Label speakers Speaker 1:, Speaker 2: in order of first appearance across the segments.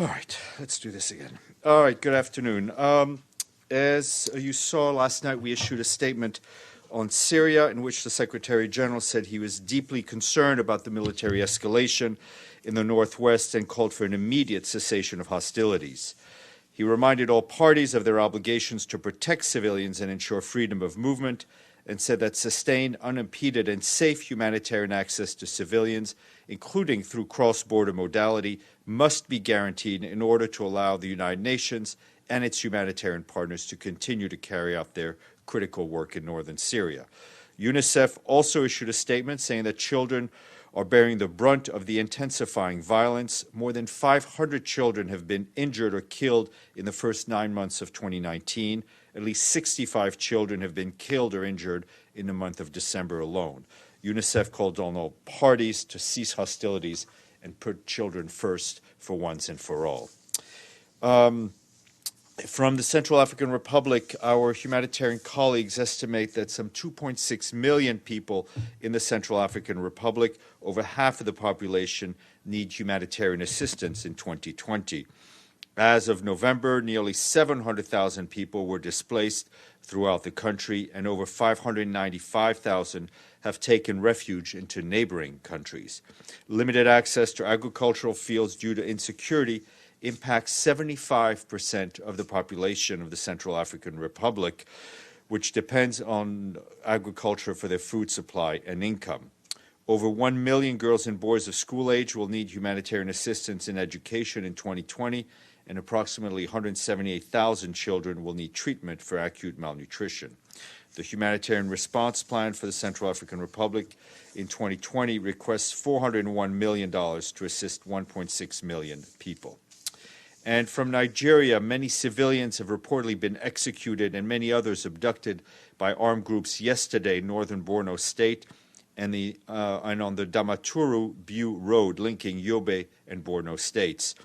Speaker 1: All right, let's do this again. All right, good afternoon. As you saw last night, we issued a statement on Syria in which the Secretary General said he was deeply concerned about the military escalation in the northwest and called for an immediate cessation of hostilities. He reminded all parties of their obligations to protect civilians and ensure freedom of movement, and said that sustained, unimpeded, and safe humanitarian access to civilians, including through cross-border modality, must be guaranteed in order to allow the United Nations and its humanitarian partners to continue to carry out their critical work in northern Syria. UNICEF also issued a statement saying that children are bearing the brunt of the intensifying violence. More than 500 children have been injured or killed in the first 9 months of 2019. At least 65 children have been killed or injured in the month of December alone. UNICEF called on all parties to cease hostilities and put children first for once and for all. From the Central African Republic, our humanitarian colleagues estimate that some 2.6 million people in the Central African Republic, over half of the population, need humanitarian assistance in 2020. As of November, nearly 700,000 people were displaced throughout the country, and over 595,000 have taken refuge into neighboring countries. Limited access to agricultural fields due to insecurity impacts 75% of the population of the Central African Republic, which depends on agriculture for their food supply and income. Over 1 million girls and boys of school age will need humanitarian assistance in education in 2020, and approximately 178,000 children will need treatment for acute malnutrition. The humanitarian response plan for the Central African Republic in 2020 requests $401 million to assist 1.6 million people. And from Nigeria, many civilians have reportedly been executed and many others abducted by armed groups yesterday in northern Borno State and on the Damaturu-Biu Road linking Yobe and Borno States.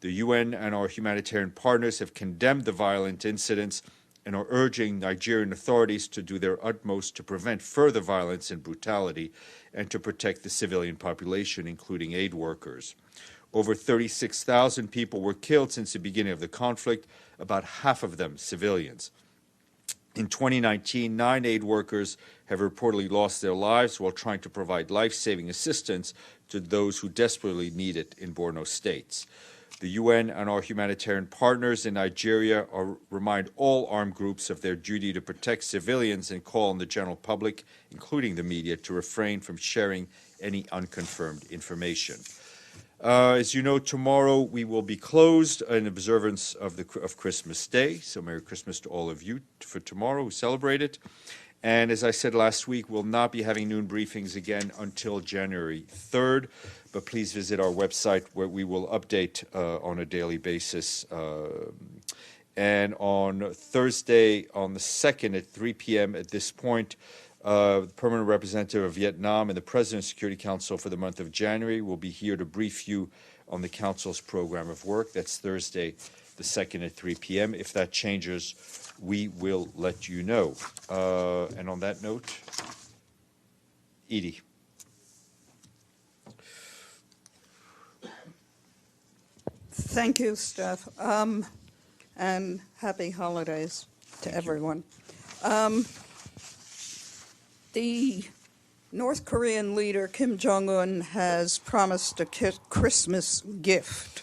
Speaker 1: The UN and our humanitarian partners have condemned the violent incidents and are urging Nigerian authorities to do their utmost to prevent further violence and brutality and to protect the civilian population, including aid workers. Over 36,000 people were killed since the beginning of the conflict, about half of them civilians. In 2019, 9 aid workers have reportedly lost their lives while trying to provide life-saving assistance to those who desperately need it in Borno States. The UN and our humanitarian partners in Nigeria remind all armed groups of their duty to protect civilians and call on the general public, including the media, to refrain from sharing any unconfirmed information. As you know, tomorrow we will be closed in observance of Christmas Day, so Merry Christmas to all of you for tomorrow who celebrate it. And as I said last week, we'll not be having noon briefings again until January 3rd, but please visit our website where we will update on a daily basis. And on Thursday, on the 2nd at 3 p.m. at this point, the permanent representative of Vietnam and the President's Security Council for the month of January will be here to brief you on the Council's program of work. That's Thursday, the 2nd at 3 p.m. If that changes, we will let you know. And on that note, Edie.
Speaker 2: Thank you, Steph, and happy holidays to everyone. The North Korean leader Kim Jong-un has promised a Christmas gift.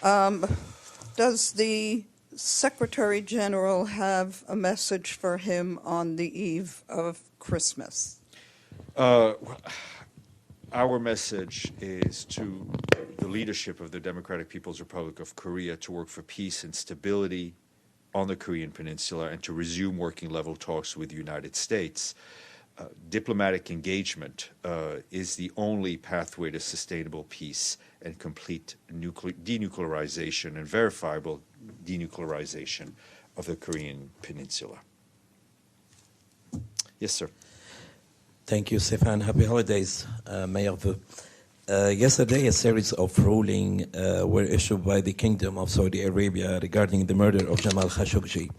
Speaker 2: Does the Secretary-General have a message for him on the eve of Christmas?
Speaker 1: Our message is to the leadership of the Democratic People's Republic of Korea to work for peace and stability on the Korean Peninsula and to resume working-level talks with the United States. Diplomatic engagement is the only pathway to sustainable peace and complete denuclearization and verifiable denuclearization of the Korean Peninsula. Yes, sir.
Speaker 3: Thank you, Stéphane. Happy holidays, Mayor. Yesterday, a series of rulings were issued by the Kingdom of Saudi Arabia regarding the murder of Jamal Khashoggi.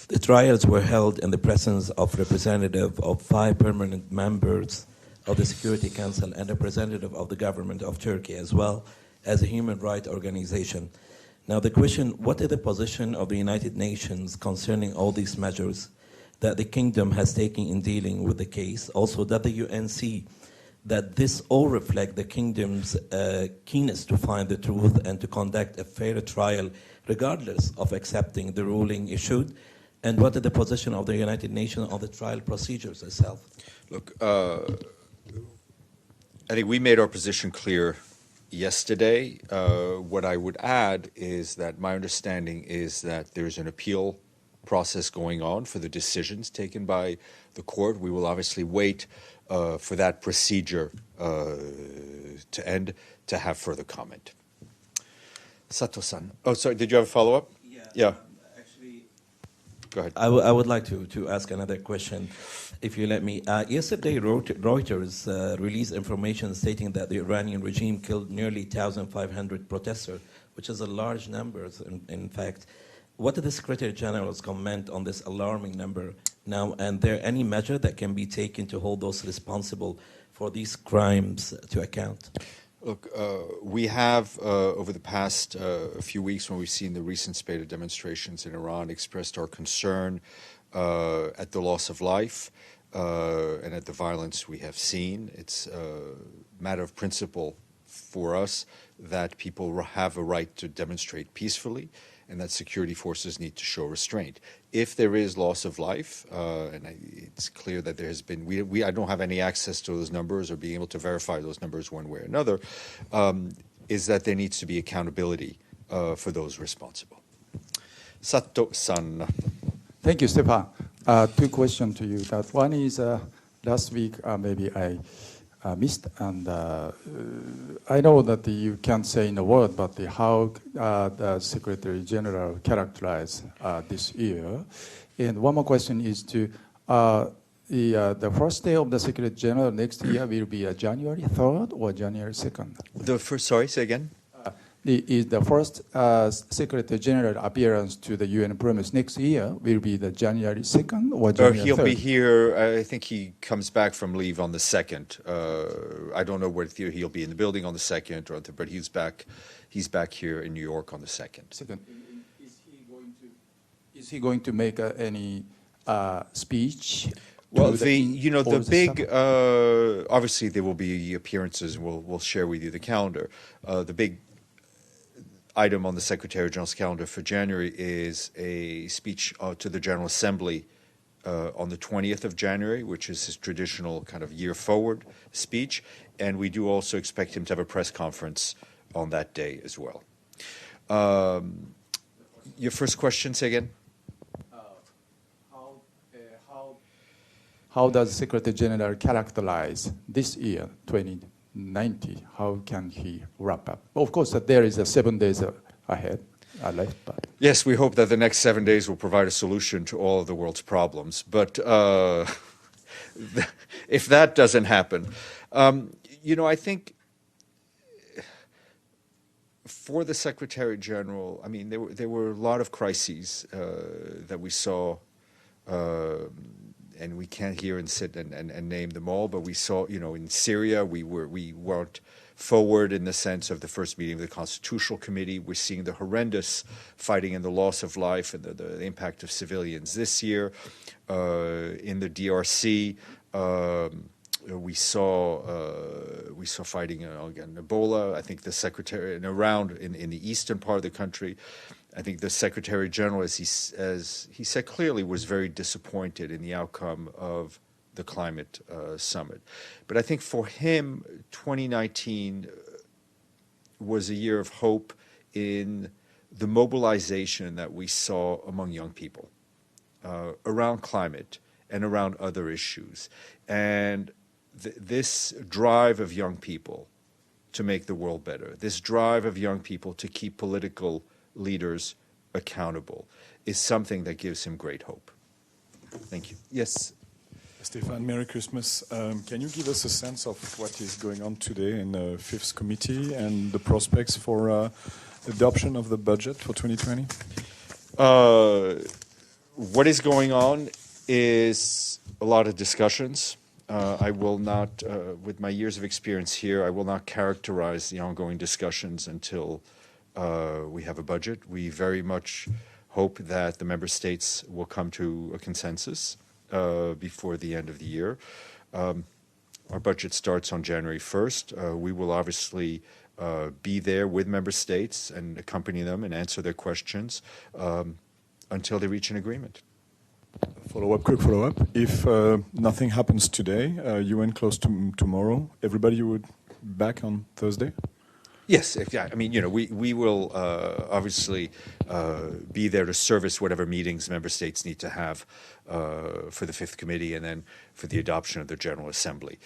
Speaker 3: The trials were held in the presence of representatives of 5 permanent members of the Security Council and representative of the government of Turkey, as well as a human rights organization. Now the question, what is the position of the United Nations concerning all these measures that the kingdom has taken in dealing with the case? Also, does the UN see that this all reflect the kingdom's keenness to find the truth and to conduct a fair trial regardless of accepting the ruling issued? And what is the position of the United Nations on the trial procedures itself?
Speaker 1: Look, I think we made our position clear yesterday. What I would add is that my understanding is that there's an appeal process going on for the decisions taken by the court. We will obviously wait for that procedure to end to have further comment. Sato-san. Oh, sorry, did you have a follow-up? Yeah.
Speaker 3: Actually,
Speaker 1: go ahead.
Speaker 3: I would like to ask another question, if you let me. Yesterday, Reuters released information stating that the Iranian regime killed nearly 1,500 protesters, which is a large number, in fact. What are the Secretary General's comment on this alarming number now? And there any measure that can be taken to hold those responsible for these crimes to account?
Speaker 1: Look, we have, over the past few weeks, when we've seen the recent spate of demonstrations in Iran, expressed our concern at the loss of life and at the violence we have seen. It's a matter of principle for us that people have a right to demonstrate peacefully, and that security forces need to show restraint. If there is loss of life, and it's clear that there has been, I don't have any access to those numbers or being able to verify those numbers one way or another, is that there needs to be accountability for those responsible. Sato-san.
Speaker 4: Thank you, Stéphane. Two questions to you. That one is last week maybe I missed, and I know that you can't say in a word, but how the Secretary General characterize this year. And one more question is to the first day of the Secretary General next year will be January 3rd or January 2nd?
Speaker 1: The first, sorry, say again?
Speaker 4: Is the first Secretary General appearance to the UN premise next year will be the January 2nd or January 3rd?
Speaker 1: He'll be here, I think he comes back from leave on the 2nd. I don't know whether he'll be in the building on the 2nd, but he's back here in New York on the 2nd.
Speaker 4: Is he going to make any speech?
Speaker 1: Well, obviously there will be appearances, and we'll share with you the calendar. The big item on the Secretary General's calendar for January is a speech to the General Assembly on the 20th of January, which is his traditional kind of year forward speech. And we do also expect him to have a press conference on that day as well. Your first question, say again?
Speaker 4: How does Secretary General characterize this year, 2090? How can he wrap up? Of course, there is 7 days ahead left. But
Speaker 1: yes, we hope that the next 7 days will provide a solution to all of the world's problems. But if that doesn't happen, I think for the Secretary General, I mean, there were a lot of crises that we saw. And we can't here and sit and name them all, but we saw, in Syria, we weren't forward in the sense of the first meeting of the Constitutional Committee. We're seeing the horrendous fighting and the loss of life and the impact of civilians this year. In the DRC, we saw fighting again Ebola. I think the Secretary in the eastern part of the country. I think the Secretary General, as he said clearly, was very disappointed in the outcome of the climate summit. But I think for him, 2019 was a year of hope in the mobilization that we saw among young people around climate and around other issues. And this drive of young people to make the world better, this drive of young people to keep political leaders accountable, is something that gives him great hope. Thank you. Yes.
Speaker 5: Stéphane, Merry Christmas. Can you give us a sense of what is going on today in the Fifth Committee and the prospects for adoption of the budget for 2020?
Speaker 1: What is going on is a lot of discussions. I will not, with my years of experience here, I will not characterize the ongoing discussions until We have a budget. We very much hope that the member states will come to a consensus before the end of the year. Our budget starts on January 1st. We will obviously be there with member states and accompany them and answer their questions until they reach an agreement.
Speaker 5: Quick follow-up. If nothing happens today, UN close to tomorrow, everybody would back on Thursday?
Speaker 1: Yes, I mean, we will obviously be there to service whatever meetings member states need to have for the Fifth Committee and then for the adoption of the General Assembly.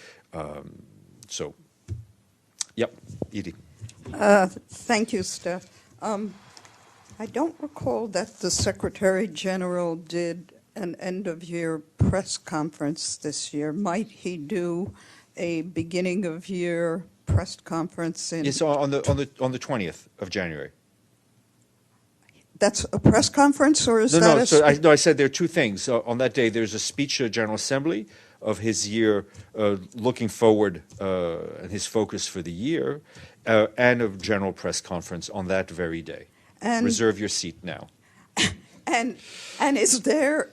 Speaker 1: Yep, Edie.
Speaker 2: Thank you, Steph. I don't recall that the Secretary General did an end-of-year press conference this year. Might he do a beginning-of-year press conference in?
Speaker 1: Yes, on the 20th of January.
Speaker 2: That's a press conference, or is that a?
Speaker 1: I said there are two things. On that day, there's a speech to the General Assembly of his year, looking forward and his focus for the year, and a general press conference on that very day. And reserve your seat now.
Speaker 2: And is there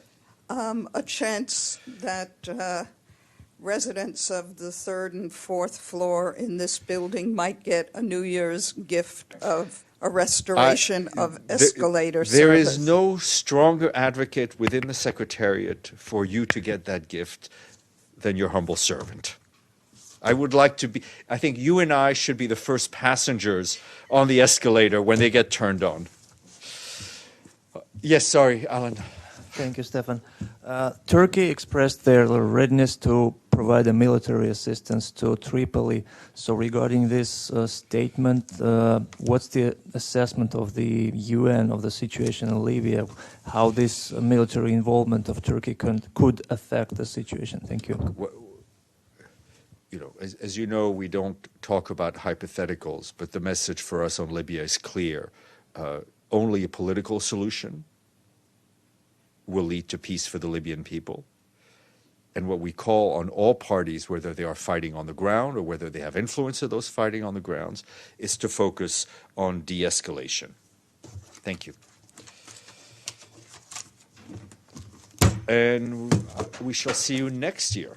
Speaker 2: a chance that residents of the third and fourth floor in this building might get a New Year's gift of a restoration of escalator service?
Speaker 1: There is no stronger advocate within the Secretariat for you to get that gift than your humble servant. I would like to be, I think you and I should be the first passengers on the escalator when they get turned on. Yes, sorry, Alan.
Speaker 6: Thank you, Stéphane. Turkey expressed their readiness to provide a military assistance to Tripoli. So regarding this statement, what's the assessment of the UN of the situation in Libya, how this military involvement of Turkey could affect the situation? Thank you.
Speaker 1: As you know, we don't talk about hypotheticals, but the message for us on Libya is clear. Only a political solution will lead to peace for the Libyan people. And what we call on all parties, whether they are fighting on the ground or whether they have influence of those fighting on the grounds, is to focus on de-escalation. Thank you. And we shall see you next year.